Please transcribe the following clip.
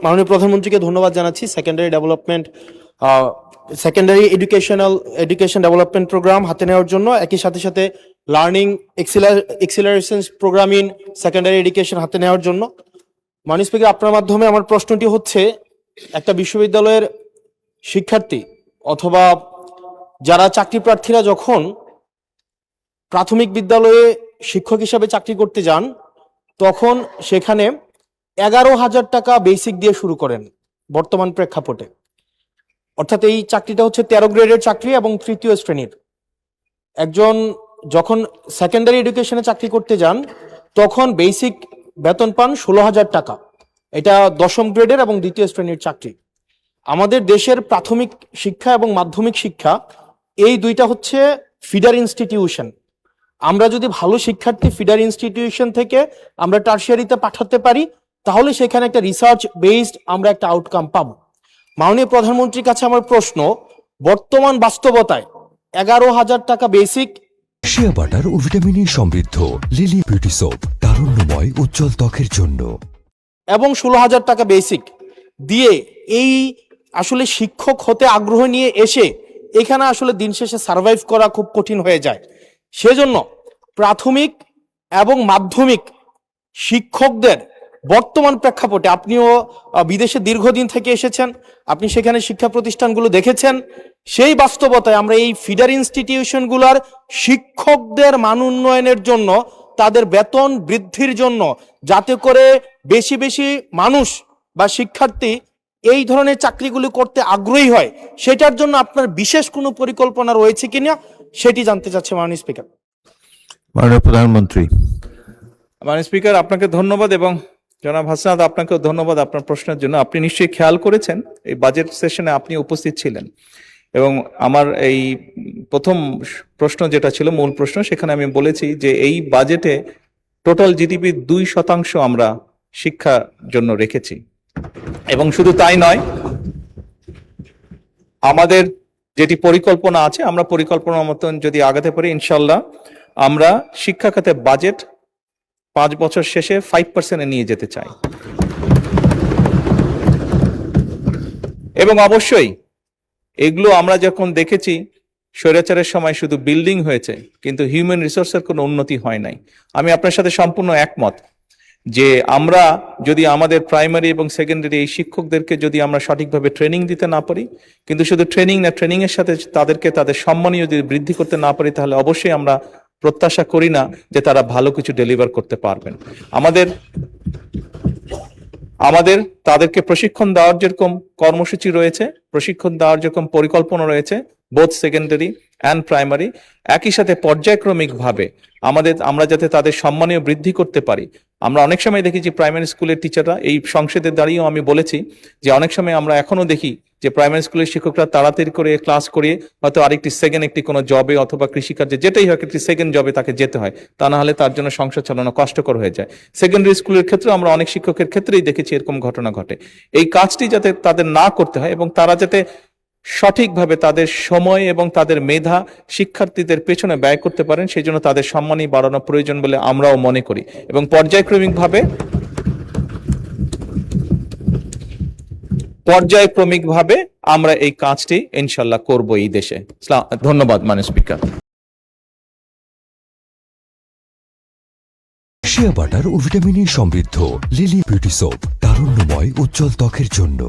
মাননীয় প্রধানমন্ত্রীকে ধন্যবাদ জানাচ্ছি সেকেন্ডারি এডুকেশন ডেভেলপমেন্ট প্রোগ্রাম হাতে নেওয়ার জন্য, একই সাথে সাথে learning acceleration program in secondary education হাতে নেওয়ার জন্য। মাননীয় স্পিকার, আপনার মাধ্যমে আমার প্রশ্নটি হচ্ছে, একটা বিশ্ববিদ্যালয়ের শিক্ষার্থী অথবা যারা চাকরি প্রার্থীরা যখন প্রাথমিক বিদ্যালয়ে শিক্ষক হিসাবে চাকরি করতে যান, তখন সেখানে 11,000 টাকা বেসিক দিয়ে শুরু করেন বর্তমান প্রেক্ষাপটে। অর্থাৎ এই চাকরিটা হচ্ছে 13 গ্রেডের চাকরি এবং তৃতীয় শ্রেণীর। একজন যখন সেকেন্ডারি এডুকেশনে চাকরি করতে যান, তখন বেসিক বেতন পান 16,000 টাকা। এটা 10ম গ্রেডের এবং দ্বিতীয় শ্রেণীর চাকরি। আমাদের দেশের প্রাথমিক শিক্ষা এবং মাধ্যমিক শিক্ষা এই দুইটা হচ্ছে ফিডার ইনস্টিটিউশন। আমরা যদি ভালো শিক্ষার্থী ফিডার ইনস্টিটিউশন থেকে আমরা টারশিয়ারিতে পাঠাতে পারি, তাহলে সেখানে একটা রিসার্চ বেসড আমরা একটা আউটকাম পাবো। মাননীয় প্রধানমন্ত্রীর কাছে আমার প্রশ্ন, বর্তমান বাস্তবতায় 11,000 টাকা বেসিক, শিয়া বাটার ও ভিটামিন সমৃদ্ধ লিলি বিউটি সোপ, তারুণ্যময় উজ্জ্বল ত্বকের জন্য, এবং 16,000 টাকা বেসিক দিয়ে এই আসলে শিক্ষক হতে আগ্রহ নিয়ে এসে এখানে আসলে দিন শেষে সার্ভাইভ করা খুব কঠিন হয়ে যায়। সেজন্য প্রাথমিক এবং মাধ্যমিক শিক্ষকদের বর্তমান প্রেক্ষাপটে, আপনিও বিদেশে দীর্ঘদিন থেকে এসেছেন, আপনি সেখানে শিক্ষা প্রতিষ্ঠানগুলো দেখেছেন, সেই বাস্তবতায় আমরা এই ফিডার ইনস্টিটিউশনগুলোর শিক্ষকদের মান উন্নয়নের জন্য, তাদের বেতন বৃদ্ধির জন্য, যাতে করে বেশি বেশি মানুষ বা শিক্ষার্থী এই ধরনের চাকরিগুলো করতে আগ্রহী হয়, সেটার জন্য আপনার বিশেষ কোনো পরিকল্পনা রয়েছে কিনা সেটি জানতে চাচ্ছি মাননীয় স্পিকার। মাননীয় প্রধানমন্ত্রী। মাননীয় স্পিকার, আপনাকে ধন্যবাদ এবং জনাব হাসনাত, আপনাকেও ধন্যবাদ আপনার প্রশ্নের জন্য। আপনি নিশ্চয়ই খেয়াল করেছেন এই বাজেট সেশনে আপনি উপস্থিত ছিলেন, এবং আমার এই প্রথম প্রশ্ন যেটা ছিল মূল প্রশ্ন, সেখানে আমি বলেছি যে এই বাজেটে টোটাল জিডিপির 2% আমরা শিক্ষার জন্য রেখেছি। এবং শুধু তাই নয়, আমাদের যেটি পরিকল্পনা আছে, আমরা পরিকল্পনার মতন যদি আগাতে পারি, ইনশাল্লাহ আমরা শিক্ষা খাতে বাজেট 5 বছর শেষে 5% নিয়ে যেতে চাই। এবং অবশ্যই এগুলো আমরা যখন দেখেছি, স্বৈরাচারের সময় শুধু বিল্ডিং হয়েছে, কিন্তু হিউম্যান রিসোর্সের কোনো উন্নতি হয় নাই। আমি আপনার সাথে সম্পূর্ণ একমত যে আমরা যদি আমাদের প্রাইমারি এবং সেকেন্ডারি এই শিক্ষকদেরকে যদি আমরা সঠিকভাবে ট্রেনিং দিতে না পারি, কিন্তু শুধু ট্রেনিং না, ট্রেনিং এর সাথে তাদেরকে তাদের সম্মানীয় যদি বৃদ্ধি করতে না পারি, তাহলে অবশ্যই আমরা প্রত্যাশা করি না যে তারা ভালো কিছু ডেলিভার করতে পারবেন। আমাদের তাদেরকে প্রশিক্ষণ দেওয়ার যেরকম কর্মসূচি রয়েছে, প্রশিক্ষণ দেওয়ার যেরকম পরিকল্পনা রয়েছে, বোথ সেকেন্ডারি অ্যান্ড প্রাইমারি, একই সাথে পর্যায়ক্রমিক ভাবে আমরা যাতে তাদের সম্মানীয় বৃদ্ধি করতে পারি। আমরা অনেক সময় দেখেছি প্রাইমারি স্কুলের টিচাররা, এই সংসদে দাঁড়িয়েও আমি বলেছি যে অনেক সময় আমরা এখনো দেখি যে প্রাইমারি স্কুলের শিক্ষকরা তাড়াতাড়ি করে ক্লাস করিয়ে হয়তো আরেকটি সেকেন্ড একটি কোনো জবে অথবা কৃষিকার্যে যেটাই হয়, একটি সেকেন্ড জবে তাকে যেতে হয়, তা না হলে তার জন্য সংসার চালানো কষ্টকর হয়ে যায়। সেকেন্ডারি স্কুলের ক্ষেত্রে আমরা অনেক শিক্ষকের ক্ষেত্রেই দেখেছি এরকম ঘটনা ঘটে। এই কাজটি যাতে তাদের না করতে হয় এবং তারা যাতে সঠিকভাবে তাদের সময় এবং তাদের মেধা শিক্ষার্থীদের পেছনে ব্যয় করতে পারেন, সেই জন্য তাদের সম্মানই বাড়ানো প্রয়োজন বলে আমরাও মনে করি। এবং পর্যায়ক্রমিকভাবে আমরা এই কাজটি ইনশাল্লাহ করব এই দেশে। ধন্যবাদ মাননীয় স্পিকার। শিয়া বাটার ও ভিটামিন সমৃদ্ধ লিলি বিউটি সোপ, তারুণ্যময় উজ্জ্বল ত্বকের জন্য।